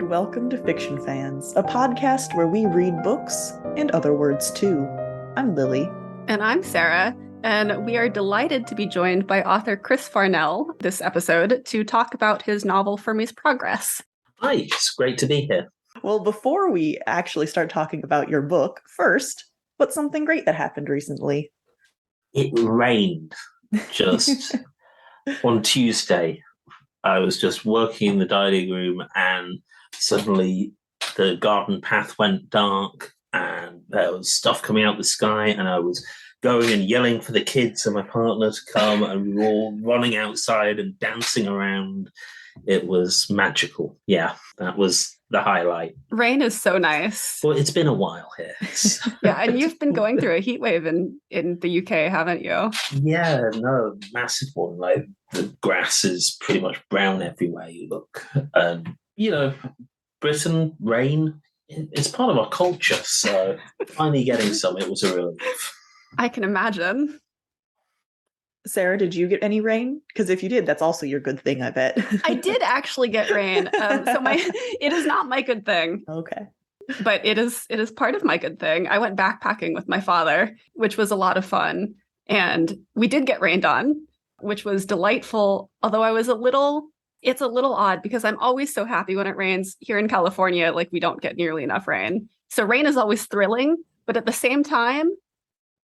and welcome to Fiction Fans, a podcast where we read books and other words too. I'm Lily. And I'm Sarah, and we are delighted to be joined by author Chris Farnell this episode to talk about his novel Fermi's Progress. Hi, it's great to be here. Well, before we actually start talking about your book, first, what's something great that happened recently? It rained just on Tuesday. I was just working in the dining room and suddenly the garden path went dark and there was stuff coming out the sky and I was going and yelling for the kids and my partner to come and we were all running outside and dancing around. It was magical. Yeah, that was the highlight. Rain is so nice. Well, it's been a while here. Yeah, and you've been going through a heat wave in the UK, haven't you? Yeah, no, massive one. Like the grass is pretty much brown everywhere you look. And, Britain, rain, it's part of our culture. So finally getting some, it was a relief. I can imagine. Sarah, did you get any rain? Because if you did, that's also your good thing, I bet. I did actually get rain. It is not my good thing. Okay. But it is part of my good thing. I went backpacking with my father, which was a lot of fun. And we did get rained on, which was delightful. Although it's a little odd because I'm always so happy when it rains. Here in California, like we don't get nearly enough rain. So rain is always thrilling. But at the same time,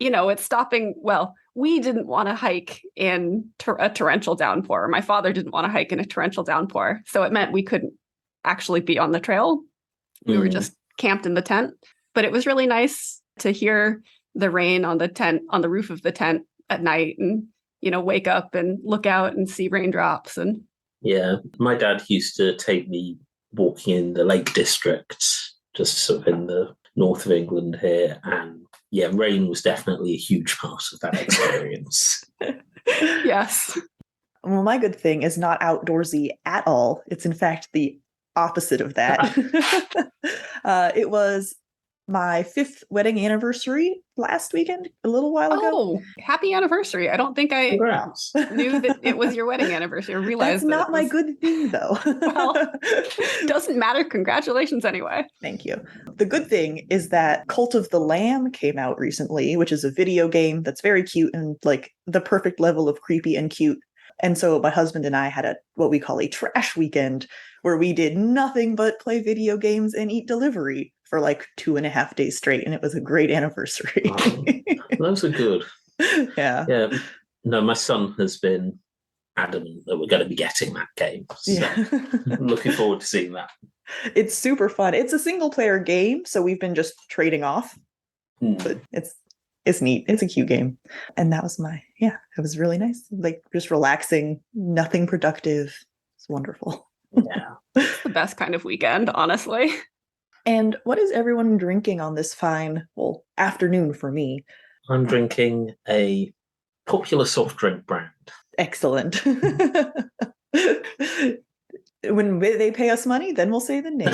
it's stopping. Well, we didn't want to hike in a torrential downpour. My father didn't want to hike in a torrential downpour. So it meant we couldn't actually be on the trail. We were just camped in the tent. But it was really nice to hear the rain on the roof of the tent at night and, wake up and look out and see raindrops. And yeah, my dad used to take me walking in the Lake District, just sort of in the north of England here. And yeah, rain was definitely a huge part of that experience. Yes. Well, my good thing is not outdoorsy at all. It's in fact the opposite of that. It was my 5th wedding anniversary last weekend, a little while ago. Oh, happy anniversary. I don't think I knew that it was your wedding anniversary. I realized That's not my good thing, though. Well, doesn't matter. Congratulations anyway. Thank you. The good thing is that Cult of the Lamb came out recently, which is a video game that's very cute and like the perfect level of creepy and cute. And so my husband and I had what we call a trash weekend where we did nothing but play video games and eat delivery for like 2.5 days straight. And it was a great anniversary. Wow. Those are good. Yeah. Yeah. No, my son has been adamant that we're going to be getting that game. So yeah. I'm looking forward to seeing that. It's super fun. It's a single player game. So we've been just trading off. But it's neat. It's a cute game. And that was it was really nice. Like just relaxing, nothing productive. It's wonderful. Yeah. It's the best kind of weekend, honestly. And what is everyone drinking on this fine, afternoon for me? I'm drinking a popular soft drink brand. Excellent. When they pay us money, then we'll say the name.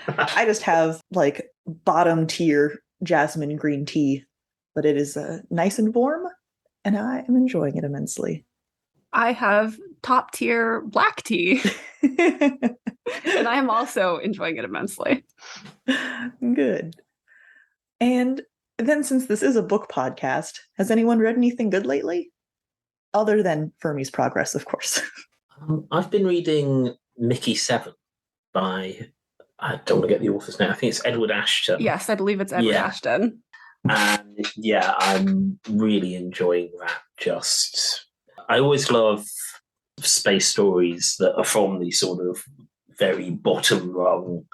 I just have like bottom tier jasmine green tea, but it is nice and warm, and I am enjoying it immensely. I have top tier black tea, and I am also enjoying it immensely. Good. And then since this is a book podcast, has anyone read anything good lately? Other than Fermi's Progress, of course. I've been reading Mickey 7 by, I don't want to get the author's name, I think it's Edward Ashton. Yes, I believe it's Edward Ashton. And yeah, I'm really enjoying that. I always love space stories that are from the sort of very bottom rung,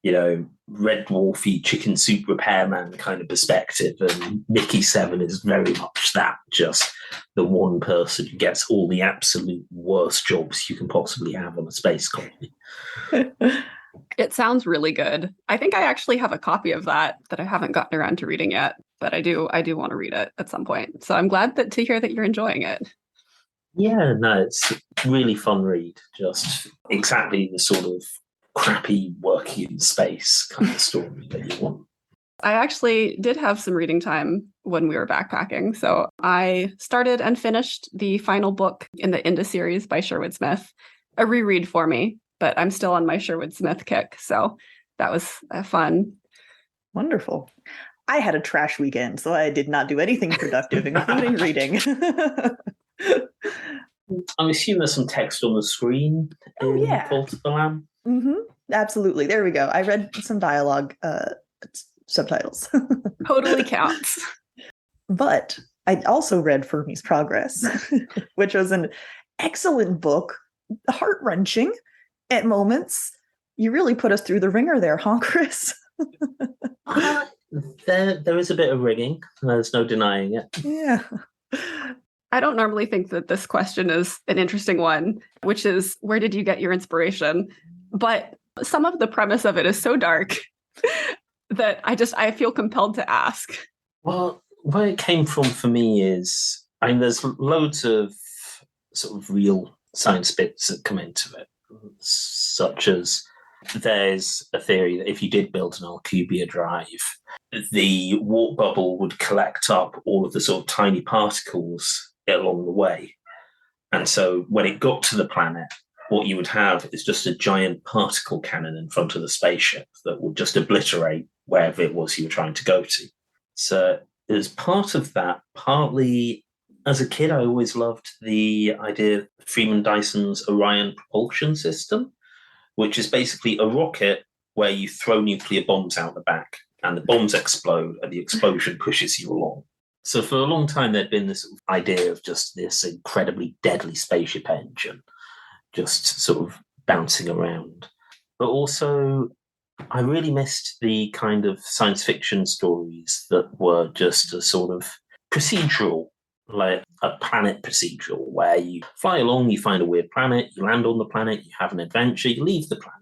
Red Dwarfy chicken soup repairman kind of perspective. And Mickey 7 is very much that, just the one person who gets all the absolute worst jobs you can possibly have on a space colony. It sounds really good. I think I actually have a copy of that I haven't gotten around to reading yet, but I do want to read it at some point. So I'm glad to hear that you're enjoying it. Yeah, no, it's a really fun read. Just exactly the sort of crappy working in space kind of story that you want. I actually did have some reading time when we were backpacking. So I started and finished the final book in the Inda series by Sherwood Smith, a reread for me. but I'm still on my Sherwood Smith kick. So that was fun. Wonderful. I had a trash weekend, so I did not do anything productive, including reading. I'm assuming there's some text on the screen in Cult of the Lamb. Mm-hmm. Absolutely. There we go. I read some dialogue subtitles. Totally counts. But I also read Fermi's Progress, which was an excellent book, heart-wrenching at moments. You really put us through the ringer there, huh, Chris? There is a bit of rigging. There's no denying it. Yeah. I don't normally think that this question is an interesting one, which is, where did you get your inspiration? But some of the premise of it is so dark that I feel compelled to ask. Well, where it came from for me is, there's loads of sort of real science bits that come into it, such as there's a theory that if you did build an Alcubierre drive, the warp bubble would collect up all of the sort of tiny particles along the way. And so when it got to the planet, what you would have is just a giant particle cannon in front of the spaceship that would just obliterate wherever it was you were trying to go to. So as part of that, partly as a kid, I always loved the idea of Freeman Dyson's Orion propulsion system, which is basically a rocket where you throw nuclear bombs out the back and the bombs explode and the explosion pushes you along. So for a long time, there'd been this idea of just this incredibly deadly spaceship engine just sort of bouncing around. But also, I really missed the kind of science fiction stories that were just a sort of procedural, like a planet procedural, where you fly along, you find a weird planet, you land on the planet, you have an adventure, you leave the planet.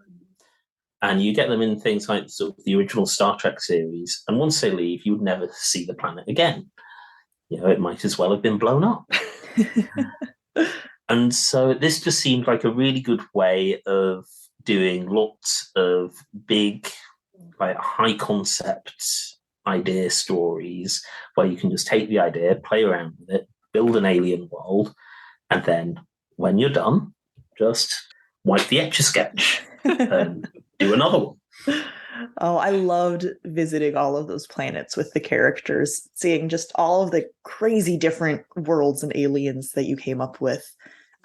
And you get them in things like sort of the original Star Trek series. And once they leave, you would never see the planet again. It might as well have been blown up. And so this just seemed like a really good way of doing lots of big, like high concept idea stories where you can just take the idea, play around with it, build an alien world, and then when you're done, just wipe the Etch-a-Sketch and do another one. Oh, I loved visiting all of those planets with the characters, seeing just all of the crazy different worlds and aliens that you came up with.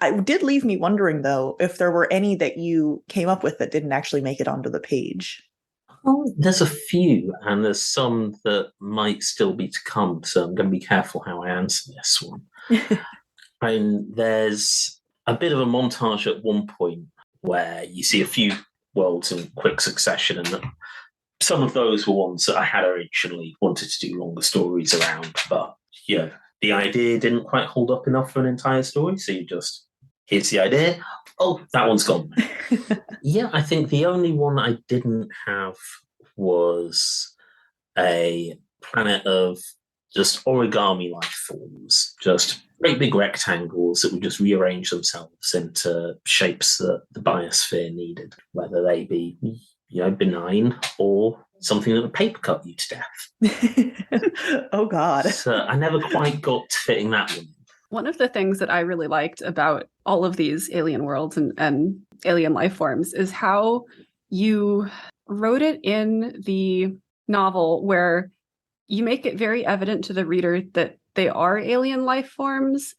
It did leave me wondering, though, if there were any that you came up with that didn't actually make it onto the page. Well, there's a few, and there's some that might still be to come, so I'm going to be careful how I answer this one. There's a bit of a montage at one point where you see a few worlds in quick succession, and some of those were ones that I had originally wanted to do longer stories around, but the idea didn't quite hold up enough for an entire story, so you just, here's the idea, oh, that one's gone. Yeah, I think the only one I didn't have was a planet of just origami life forms, just great big rectangles that would just rearrange themselves into shapes that the biosphere needed, whether they be benign or something that would paper cut you to death. Oh, God. So I never quite got to fitting that one. One of the things that I really liked about all of these alien worlds and alien life forms is how you wrote it in the novel, where you make it very evident to the reader that they are alien life forms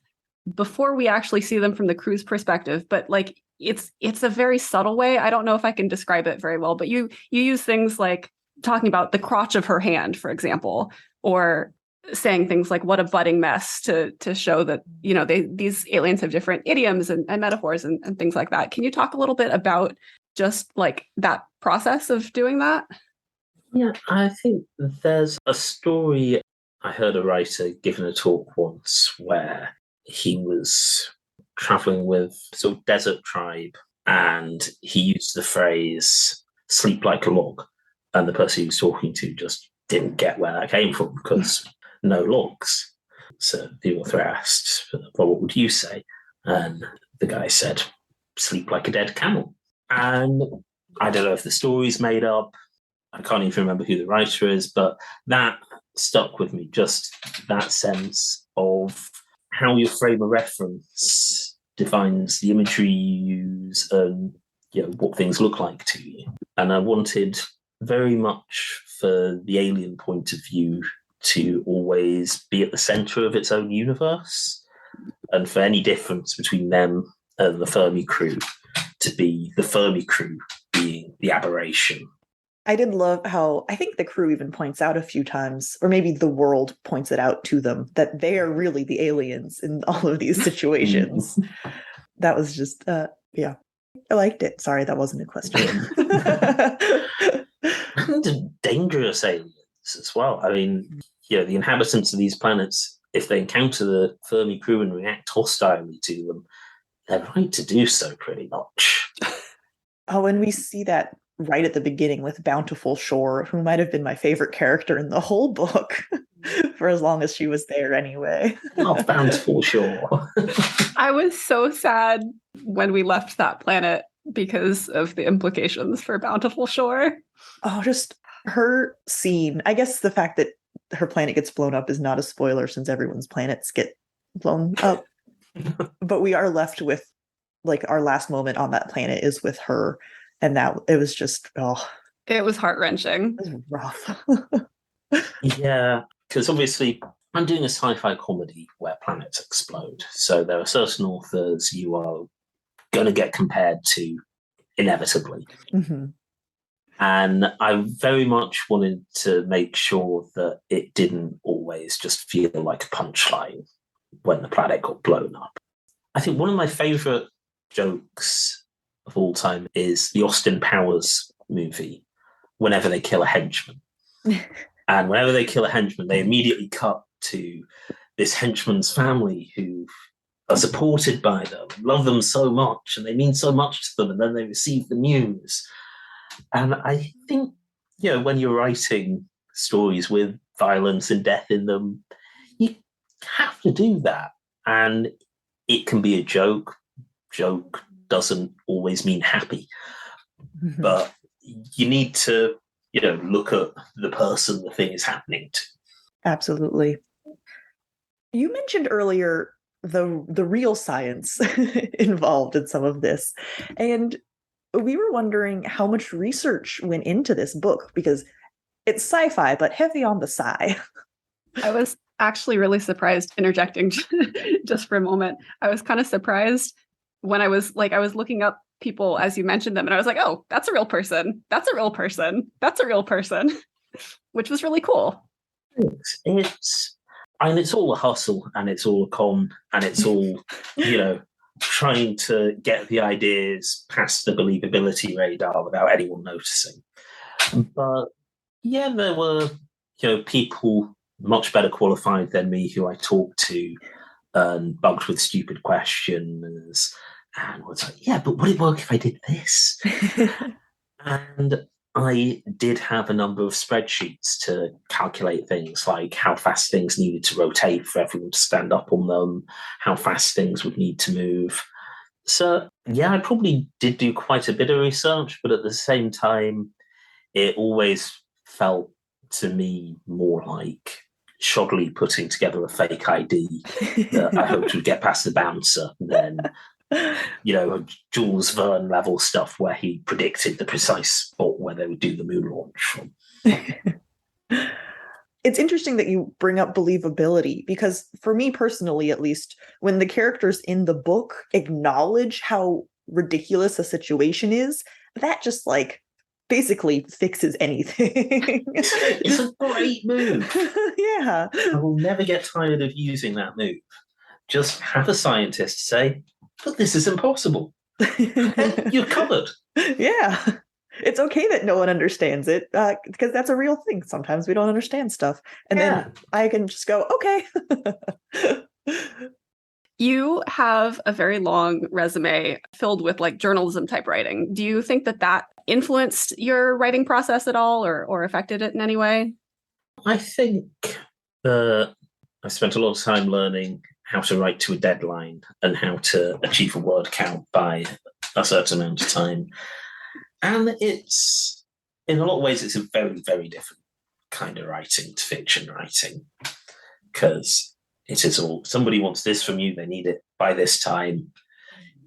before we actually see them from the crew's perspective. But like it's a very subtle way. I don't know if I can describe it very well, but you use things like talking about the crotch of her hand, for example, or saying things like "what a budding mess" to show that these aliens have different idioms and metaphors and things like that. Can you talk a little bit about just like that process of doing that? Yeah, I think there's a story. I heard a writer giving a talk once where he was traveling with sort of desert tribe, and he used the phrase "sleep like a log," and the person he was talking to just didn't get where that came from because no logs. So the author asked, "Well, what would you say?" And the guy said, "Sleep like a dead camel." And I don't know if the story's made up. I can't even remember who the writer is, but that stuck with me. Just that sense of how your frame of reference defines the imagery you use and what things look like to you. And I wanted very much for the alien point of view to always be at the center of its own universe, and for any difference between them and the Fermi crew to be the Fermi crew being the aberration. I did love how I think the crew even points out a few times, or maybe the world points it out to them, that they are really the aliens in all of these situations. That was just, yeah, I liked it. Sorry, that wasn't a question. And dangerous aliens as well. I mean, the inhabitants of these planets, if they encounter the Fermi crew and react hostilely to them, they're right to do so pretty much. Oh, and we see that right at the beginning with Bountiful Shore, who might have been my favorite character in the whole book for as long as she was there anyway. Not Bountiful Shore. I was so sad when we left that planet because of the implications for Bountiful Shore. Oh, just her scene. I guess the fact that her planet gets blown up is not a spoiler since everyone's planets get blown up. But we are left with, like, our last moment on that planet is with her. And that it was just, it was heart-wrenching. It was rough. Yeah, because obviously I'm doing a sci-fi comedy where planets explode. So there are certain authors you are going to get compared to inevitably. Mm-hmm. And I very much wanted to make sure that it didn't always just feel like a punchline when the planet got blown up. I think one of my favorite jokes of all time is the Austin Powers movie, Whenever They Kill a Henchman. And whenever they kill a henchman, they immediately cut to this henchman's family who are supported by them, love them so much, and they mean so much to them, and then they receive the news. And I think, when you're writing stories with violence and death in them, you have to do that. And it can be a joke. Joke doesn't always mean happy. Mm-hmm. But you need to, look at the person the thing is happening to. Absolutely. You mentioned earlier the real science involved in some of this. And we were wondering how much research went into this book, because it's sci-fi, but heavy on the sci. I was actually really surprised, interjecting just for a moment. I was kind of surprised when I was looking up people as you mentioned them, and I was like, oh, that's a real person. That's a real person. That's a real person, which was really cool. It's all a hustle, and it's all a con, and it's all, trying to get the ideas past the believability radar without anyone noticing. But yeah, there were, people much better qualified than me who I talked to and bugged with stupid questions and was like, yeah, but would it work if I did this? And I did have a number of spreadsheets to calculate things like how fast things needed to rotate for everyone to stand up on them, how fast things would need to move. So, yeah, I probably did do quite a bit of research, but at the same time, it always felt to me more like shoddily putting together a fake ID that I hoped would get past the bouncer than, Jules Verne level stuff where he predicted the precise spot where they would do the moon launch from. It's interesting that you bring up believability, because for me personally, at least, when the characters in the book acknowledge how ridiculous a situation is, that just basically fixes anything. It's a great move. Yeah. I will never get tired of using that move. Just have a scientist say, but this is impossible. And you're covered. Yeah. It's okay that no one understands it, because that's a real thing. Sometimes we don't understand stuff. And then I can just go, okay. You have a very long resume filled with journalism type writing. Do you think that influenced your writing process at all or affected it in any way? I think I spent a lot of time learning how to write to a deadline and how to achieve a word count by a certain amount of time. And it's, in a lot of ways, it's a very, very different kind of writing to fiction writing, because it is all, somebody wants this from you, they need it by this time.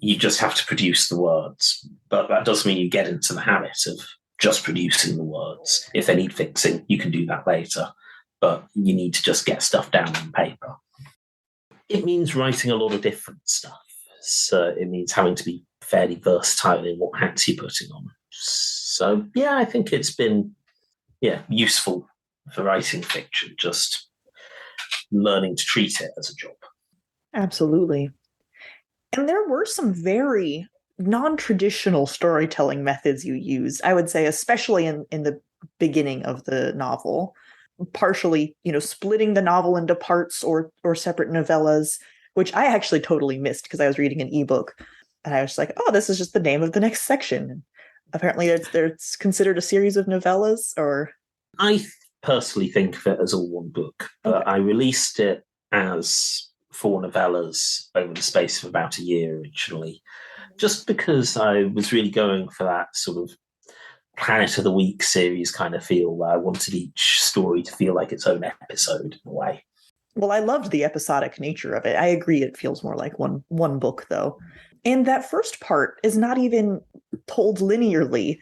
You just have to produce the words. But that doesn't mean you get into the habit of just producing the words. If they need fixing, you can do that later. But you need to just get stuff down on paper. It means writing a lot of different stuff. So it means having to be fairly versatile in what hats you're putting on. So, yeah, I think it's been useful for writing fiction, just learning to treat it as a job. Absolutely. And there were some very non-traditional storytelling methods you use, I would say, especially in the beginning of the novel. Partially, splitting the novel into parts or separate novellas, which I actually totally missed because I was reading an ebook and I was like, oh, this is just the name of the next section. Apparently it's considered a series of novellas, or... I personally think of it as all one book, but okay. I released it as 4 novellas over the space of about a year originally, just because I was really going for that sort of Planet of the Week series kind of feel, where I wanted each story to feel like its own episode in a way. Well, I loved the episodic nature of it. I agree it feels more like one book, though. And that first part is not even told linearly.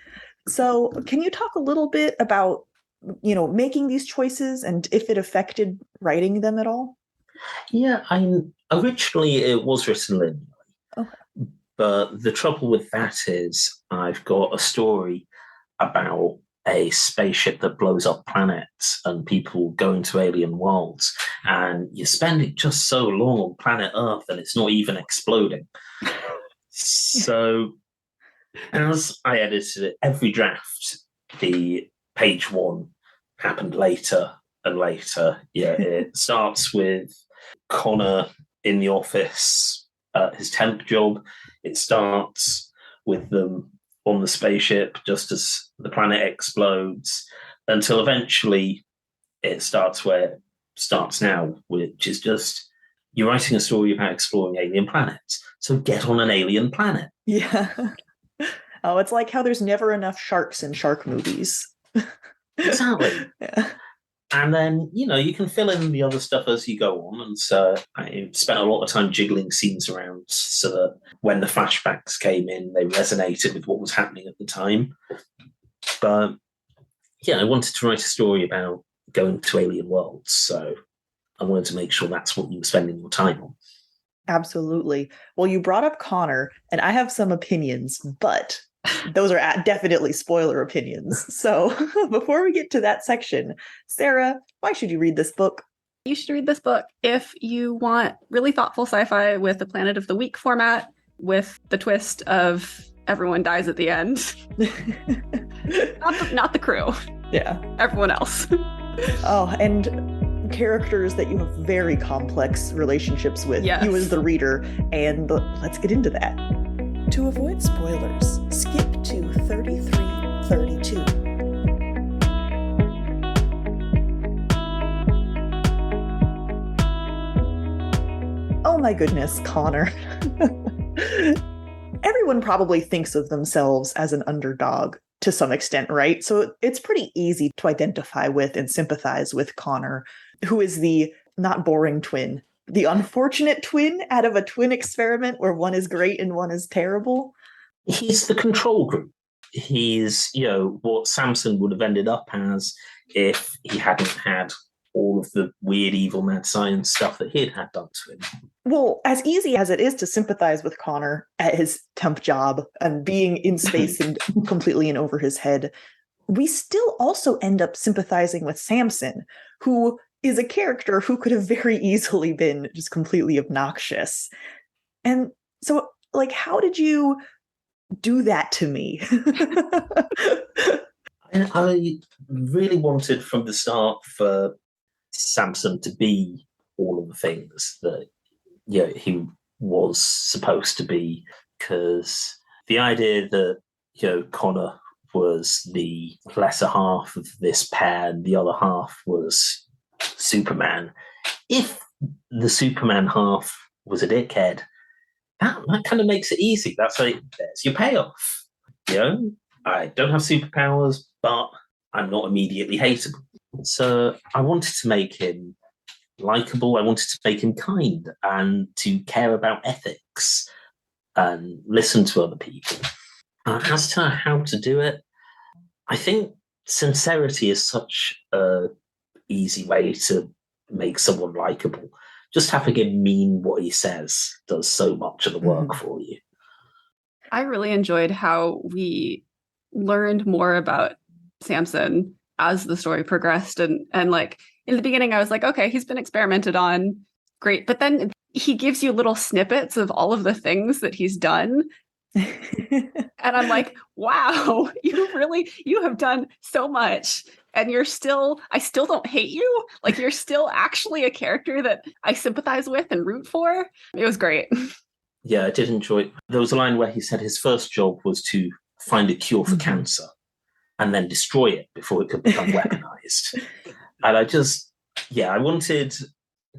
So can you talk a little bit about, making these choices and if it affected writing them at all? Yeah, originally it was written linearly. Okay. But the trouble with that is I've got a story about a spaceship that blows up planets and people go into alien worlds, and you spend it just so long on planet Earth and it's not even exploding. So as I edited it, every draft, the page 1 happened later and later. Yeah, it starts with Connor in the office at his temp job. It starts with them on the spaceship just as the planet explodes, until eventually it starts where it starts now, which is just you're writing a story about exploring alien planets. So get on an alien planet. Yeah. Oh, it's like how there's never enough sharks in shark movies. Exactly. Yeah. And then, you can fill in the other stuff as you go on. And so I spent a lot of time jiggling scenes around so that when the flashbacks came in, they resonated with what was happening at the time. But yeah, I wanted to write a story about going to alien worlds. So I wanted to make sure that's what you were spending your time on. Absolutely. Well, you brought up Connor, and I have some opinions, but those are definitely spoiler opinions. So before we get to that section, Sarah, why should you read this book? You should read this book if you want really thoughtful sci-fi with the Planet of the Week format, with the twist of everyone dies at the end. not the crew. Yeah. Everyone else. Oh, and characters that you have very complex relationships with, yes. You as the reader, and let's get into that. To avoid spoilers, skip to 3332. Oh my goodness, Connor. Everyone probably thinks of themselves as an underdog to some extent, right? So it's pretty easy to identify with and sympathize with Connor, who is the not boring twin, the unfortunate twin out of a twin experiment where one is great and one is terrible. He's the control group. He's, what Samson would have ended up as if he hadn't had all of the weird, evil, mad science stuff that he'd had done to him. Well, as easy as it is to sympathize with Connor at his temp job and being in space and completely in over his head, we still also end up sympathizing with Samson, who is a character who could have very easily been just completely obnoxious. And so, how did you do that to me? And I really wanted from the start for Samson to be all of the things that he was supposed to be, because the idea that Connor was the lesser half of this pair and the other half was Superman. If the Superman half was a dickhead, that kind of makes it easy. That's like, there's your payoff. I don't have superpowers, but I'm not immediately hateable. So I wanted to make him likable. I wanted to make him kind and to care about ethics and listen to other people. As to how to do it, I think sincerity is such a easy way to make someone likable. Just having him mean what he says does so much of the work for you. I really enjoyed how we learned more about Samson as the story progressed. And like in the beginning, I was like, okay, he's been experimented on. Great. But then he gives you little snippets of all of the things that he's done. And I'm like, wow, you have done so much. And I still don't hate you. Like, you're still actually a character that I sympathize with and root for. It was great. Yeah, I did enjoy it. There was a line where he said his first job was to find a cure for cancer and then destroy it before it could become weaponized. And I wanted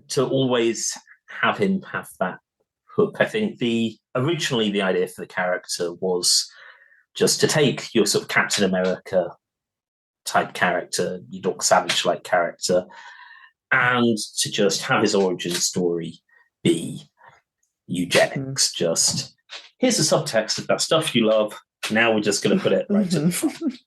to always have him have that hook. I think originally the idea for the character was just to take your sort of Captain America type character, your Doc Savage-like character, and to just have his origin story be eugenics. Just, here's the subtext of that stuff you love. Now we're just going to put it right at the front.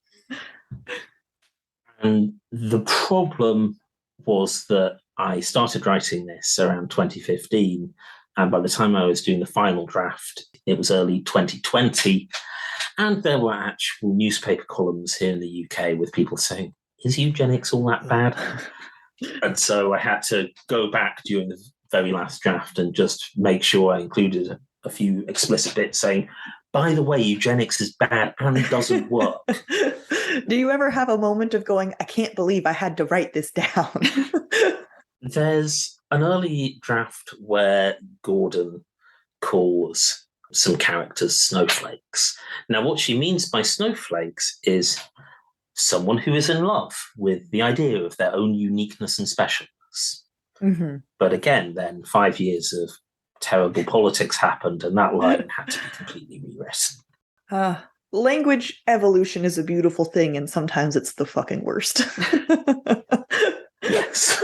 And the problem was that I started writing this around 2015, and by the time I was doing the final draft, it was early 2020, and there were actual newspaper columns here in the UK with people saying, is eugenics all that bad? And so I had to go back during the very last draft and just make sure I included a few explicit bits saying, by the way, eugenics is bad and doesn't work. Do you ever have a moment of going, I can't believe I had to write this down? There's an early draft where Gordon calls some characters snowflakes. Now, what she means by snowflakes is someone who is in love with the idea of their own uniqueness and specialness. But again, then 5 years of terrible politics happened, and that line had to be completely rewritten. Language evolution is a beautiful thing, and sometimes it's the fucking worst. Yes.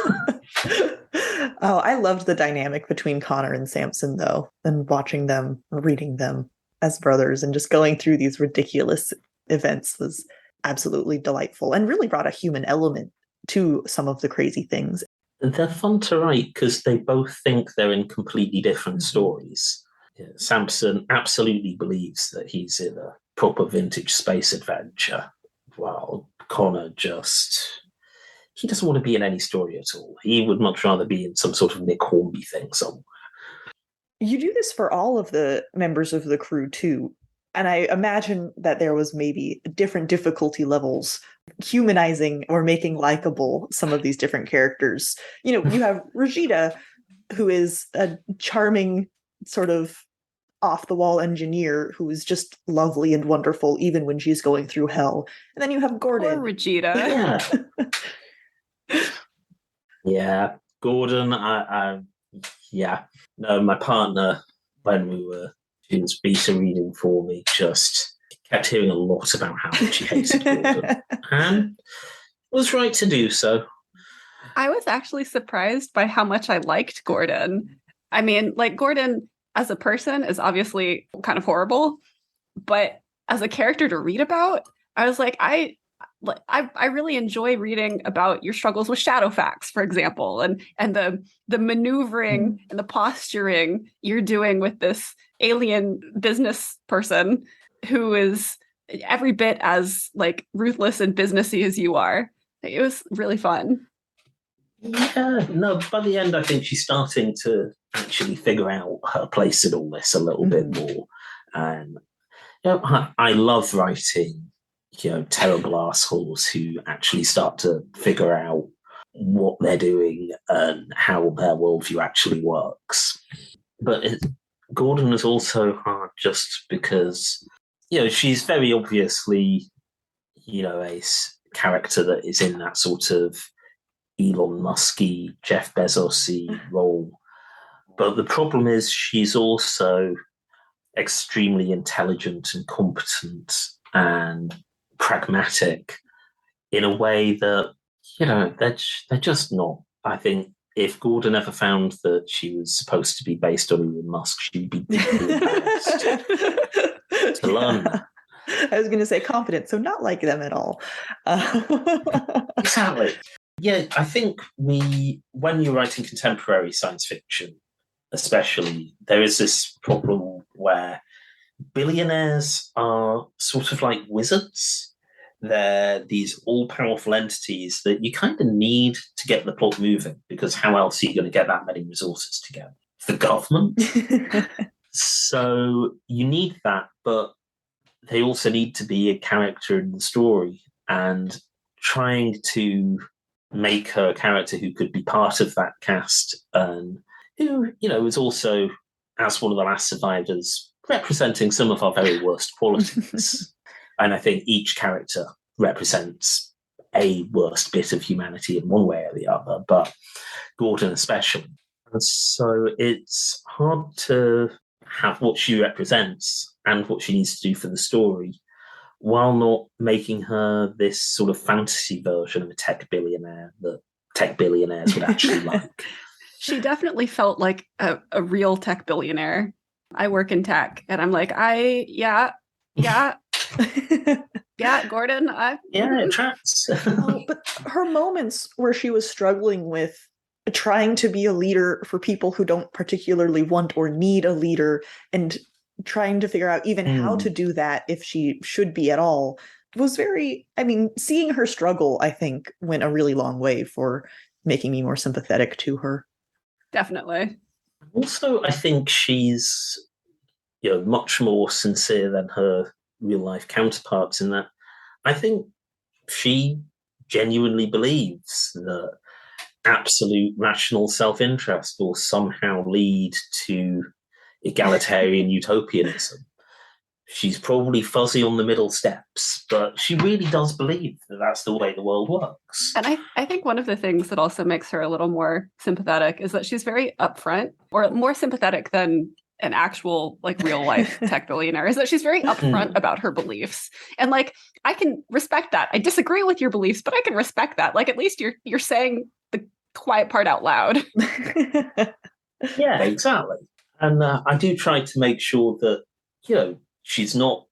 Oh, I loved the dynamic between Connor and Samson, though, and watching them, reading them as brothers, and just going through these ridiculous events was absolutely delightful, and really brought a human element to some of the crazy things. They're fun to write because they both think they're in completely different stories. Yeah, Samson absolutely believes that he's in a proper vintage space adventure, while Connor he doesn't want to be in any story at all. He would much rather be in some sort of Nick Hornby thing somewhere. You do this for all of the members of the crew, too. And I imagine that there was maybe different difficulty levels humanizing or making likable some of these different characters. You know, you have Regina, who is a charming sort of off-the-wall engineer who is just lovely and wonderful even when she's going through hell. And then you have Gordon. Poor Regina. Yeah. Gordon, No, my partner, when she was beta reading for me, just kept hearing a lot about how much she hated Gordon. And was right to do so. I was actually surprised by how much I liked Gordon. I mean, like, Gordon as a person is obviously kind of horrible, but as a character to read about, I was like, I really enjoy reading about your struggles with Shadowfax, for example, and the maneuvering and the posturing you're doing with this alien business person who is every bit as like ruthless and businessy as you are. It was really fun. Yeah, no, by the end, I think she's starting to actually figure out her place in all this a little bit more. And I love writing, terrible assholes who actually start to figure out what they're doing and how their worldview actually works. But Gordon is also hard just because, she's very obviously, a character that is in that sort of Elon Musky, Jeff Bezos-y role. But the problem is she's also extremely intelligent and competent and pragmatic in a way that, they're just not. I think if Gordon ever found that she was supposed to be based on Elon Musk, she'd be deeply embarrassed to learn that. I was going to say confident, so not like them at all. Exactly. Yeah, I think when you're writing contemporary science fiction, especially, there is this problem where billionaires are sort of like wizards. They're these all-powerful entities that you kind of need to get the plot moving, because how else are you going to get that many resources together? The government. So you need that, but they also need to be a character in the story, and trying to make her a character who could be part of that cast, and who, is also, as one of the last survivors, representing some of our very worst qualities. And I think each character represents a worst bit of humanity in one way or the other, but Gordon especially. And so it's hard to have what she represents and what she needs to do for the story, while not making her this sort of fantasy version of a tech billionaire that tech billionaires would actually like. She definitely felt like a real tech billionaire. I work in tech, and I'm like, yeah, Gordon. It tracks. But her moments where she was struggling with trying to be a leader for people who don't particularly want or need a leader, and trying to figure out even how to do that, if she should be at all, was very, seeing her struggle, I think, went a really long way for making me more sympathetic to her. Definitely. Also, I think she's much more sincere than her real life counterparts, in that I think she genuinely believes that absolute rational self-interest will somehow lead to egalitarian utopianism. She's probably fuzzy on the middle steps, but she really does believe that that's the way the world works. And I think one of the things that also makes her a little more sympathetic is that she's very upfront, or more sympathetic than an actual real life tech billionaire, is that she's very upfront about her beliefs. And I can respect that. I disagree with your beliefs, but I can respect that. At least you're saying the quiet part out loud. Yeah, exactly. And I do try to make sure that, she's not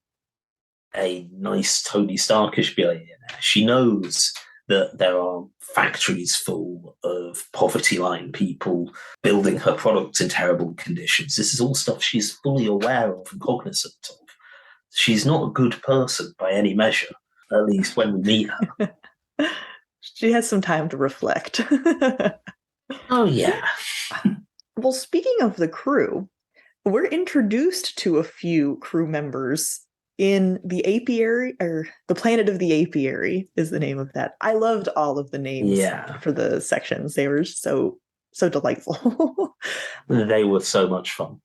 a nice Tony Starkish billionaire. She knows that there are factories full of poverty line people building her products in terrible conditions. This is all stuff she's fully aware of and cognizant of. She's not a good person by any measure, at least when we meet her. She has some time to reflect. Oh, yeah. Well, speaking of the crew, we're introduced to a few crew members in the apiary, or the Planet of the Apiary is the name of that. I loved all of the names for the sections. They were so delightful. They were so much fun.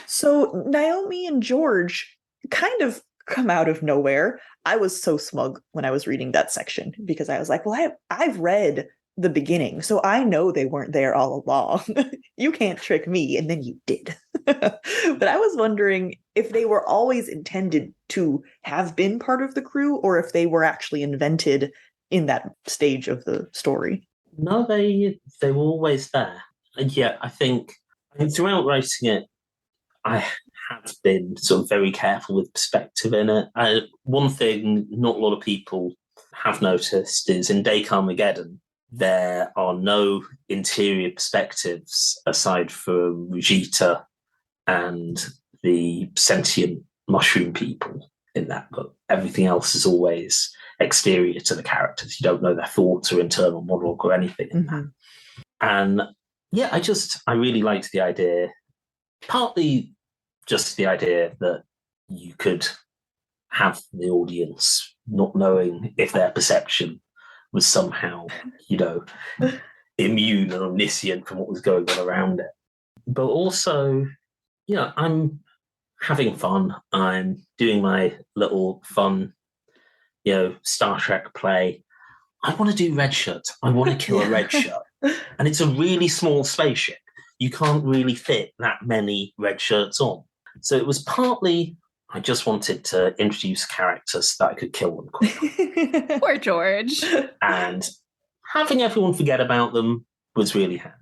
So Naomi and George kind of come out of nowhere. I was so smug when I was reading that section, because I was like, well, I've read the beginning, so I know they weren't there all along. You can't trick me. And then you did. But I was wondering if they were always intended to have been part of the crew, or if they were actually invented in that stage of the story. No, they were always there. And yeah, I think throughout writing it, I have been sort of very careful with perspective in it. One thing not a lot of people have noticed is in Armageddon, there are no interior perspectives aside from Rajita and the sentient mushroom people in that book. Everything else is always exterior to the characters. You don't know their thoughts or internal monologue or anything in that. And yeah, I really liked the idea, partly just the idea that you could have the audience not knowing if their perception was somehow, immune and omniscient from what was going on around it. But also, I'm having fun. I'm doing my little fun, Star Trek play. I want to do red shirt. I want to kill a red shirt. And it's a really small spaceship. You can't really fit that many red shirts on. So it was partly, I just wanted to introduce characters that I could kill them quickly. Poor George. And having everyone forget about them was really handy.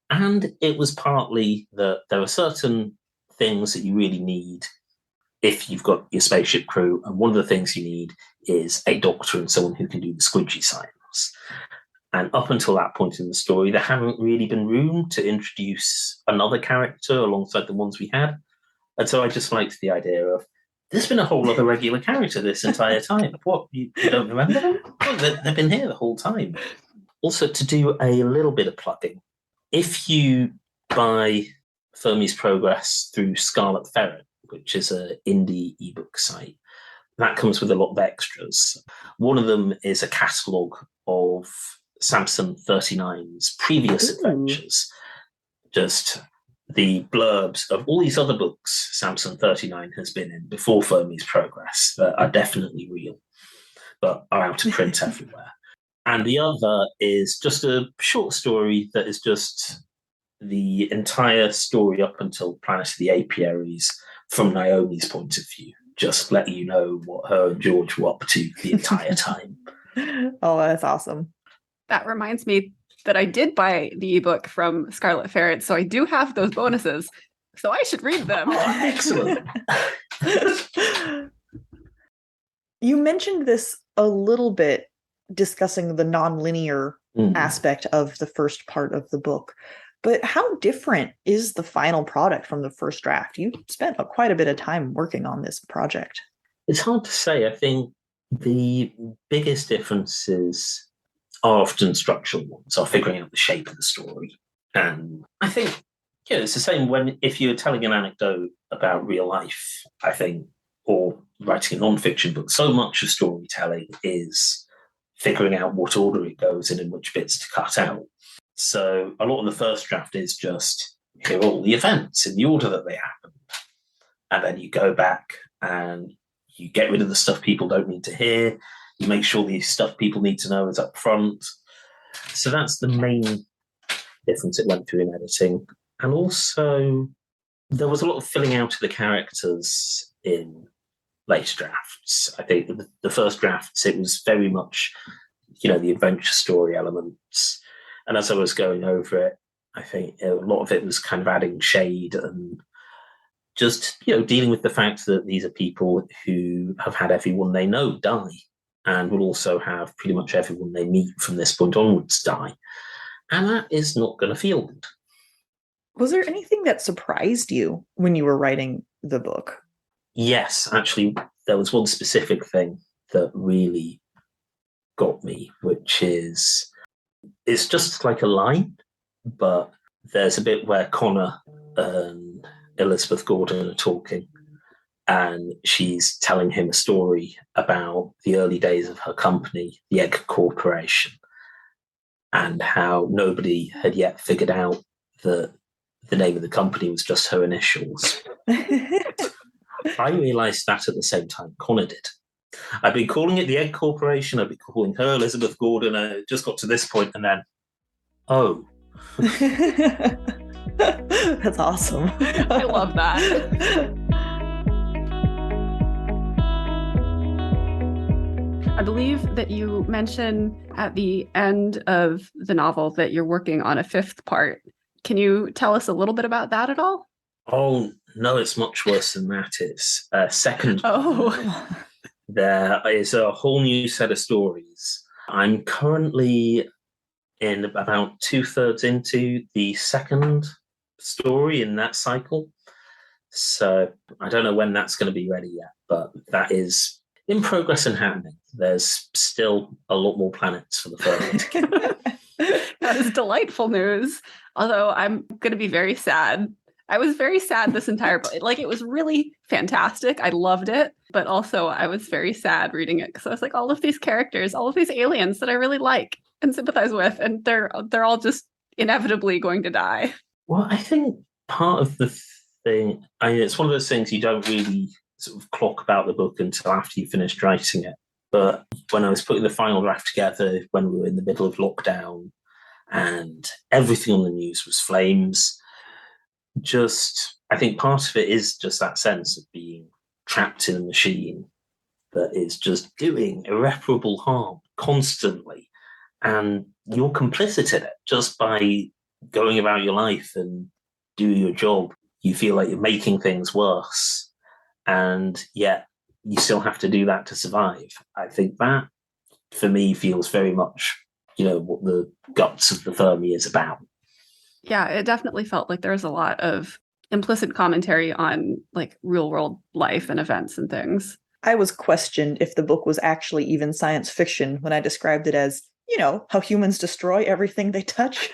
And it was partly that there are certain things that you really need if you've got your spaceship crew, and one of the things you need is a doctor and someone who can do the squidgy signs. And up until that point in the story, there hadn't really been room to introduce another character alongside the ones we had. And so I just liked the idea of, there's been a whole other regular character this entire time. What, you don't remember them? Oh, they've been here the whole time. Also, to do a little bit of plugging, if you buy Fermi's Progress through Scarlet Ferret, which is an indie ebook site, that comes with a lot of extras. One of them is a catalogue of Samson 39's previous adventures. Just the blurbs of all these other books Samson 39 has been in before Fermi's Progress that are definitely real, but are out of print everywhere. And the other is just a short story that is just the entire story up until Planet of the Apiaries from Naomi's point of view. Just let you know what her and George were up to the entire time. Oh, that's awesome. That reminds me that I did buy the ebook from Scarlet Ferret, so I do have those bonuses. So I should read them. Oh, excellent. You mentioned this a little bit, discussing the nonlinear aspect of the first part of the book. But how different is the final product from the first draft? You spent quite a bit of time working on this project. It's hard to say. I think the biggest differences are often structural ones, are figuring out the shape of the story. And I think, it's the same if you're telling an anecdote about real life, I think, or writing a non-fiction book, so much of storytelling is figuring out what order it goes in and which bits to cut out. So a lot of the first draft is just, here are all the events in the order that they happened. And then you go back and you get rid of the stuff people don't need to hear. You make sure the stuff people need to know is up front. So that's the main difference it went through in editing. And also, there was a lot of filling out of the characters in later drafts. I think the first drafts, it was very much, the adventure story elements. And as I was going over it, I think a lot of it was kind of adding shade and just, dealing with the fact that these are people who have had everyone they know die, and will also have pretty much everyone they meet from this point onwards die. And that is not going to feel good. Was there anything that surprised you when you were writing the book? Yes, actually, there was one specific thing that really got me, which is, it's just like a line, but there's a bit where Connor and Elizabeth Gordon are talking, and she's telling him a story about the early days of her company, the Egg Corporation, and how nobody had yet figured out that the name of the company was just her initials. I realised that at the same time Connor did. I've been calling it the Egg Corporation, I've been calling her Elizabeth Gordon, and it just got to this point, and then, oh. That's awesome. I love that. I believe that you mentioned at the end of the novel that you're working on a fifth part. Can you tell us a little bit about that at all? Oh, no, it's much worse than that. It's a second. Oh. There is a whole new set of stories. I'm currently in about 2/3 into the second story in that cycle. So I don't know when that's going to be ready yet, but that is in progress and happening. There's still a lot more planets for the Fermi. That is delightful news. Although I'm going to be very sad. I was very sad this entire book. Like, it was really fantastic. I loved it. But also I was very sad reading it because I was like, all of these characters, all of these aliens that I really like and sympathize with, and they're all just inevitably going to die. Well, I think part of the thing, it's one of those things you don't really sort of clock about the book until after you finished writing it. But when I was putting the final draft together, when we were in the middle of lockdown and everything on the news was flames, I think part of it is just that sense of being trapped in a machine that is just doing irreparable harm constantly. And you're complicit in it just by going about your life and doing your job. You feel like you're making things worse. and yet you still have to do that to survive. I think that, for me, feels very much, what the guts of the Fermi is about. Yeah, it definitely felt like there was a lot of implicit commentary on like real world life and events and things. I was questioned if the book was actually even science fiction when I described it as, how humans destroy everything they touch.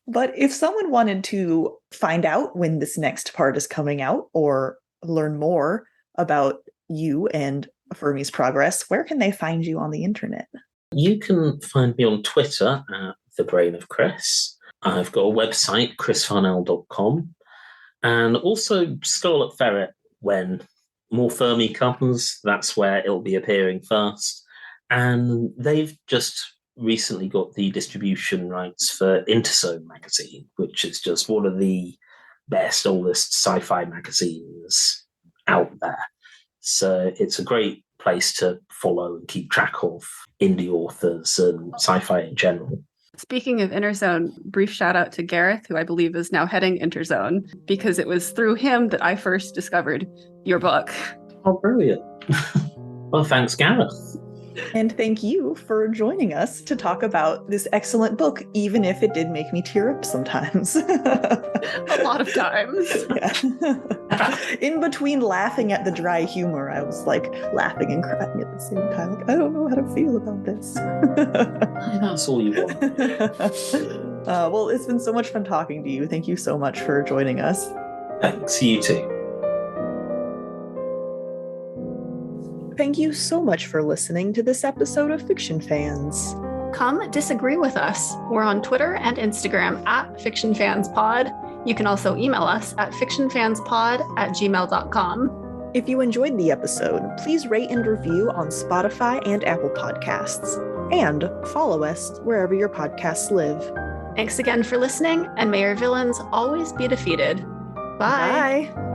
But if someone wanted to find out when this next part is coming out or learn more about you and Fermi's progress, where can they find you on the internet? You can find me on Twitter at The Brain of Chris. I've got a website, chrisfarnell.com, and also Scarlet Ferret. When more Fermi comes, that's where it'll be appearing first. And they've just recently got the distribution rights for Interzone magazine, which is just one of the best, oldest sci-fi magazines out there. So it's a great place to follow and keep track of indie authors and sci-fi in general. Speaking of Interzone, brief shout out to Gareth, who I believe is now heading Interzone, because it was through him that I first discovered your book. Oh, brilliant. Well, thanks, Gareth. And thank you for joining us to talk about this excellent book, even if it did make me tear up sometimes. A lot of times. Yeah. In between laughing at the dry humor, I was like laughing and crying at the same time. Like, I don't know how to feel about this. That's all you want. Well, it's been so much fun talking to you. Thank you so much for joining us. Thanks, you too. Thank you so much for listening to this episode of Fiction Fans. Come disagree with us. We're on Twitter and Instagram at FictionFansPod. You can also email us at fictionfanspod@gmail.com. If you enjoyed the episode, please rate and review on Spotify and Apple Podcasts. And follow us wherever your podcasts live. Thanks again for listening, and may your villains always be defeated. Bye. Bye.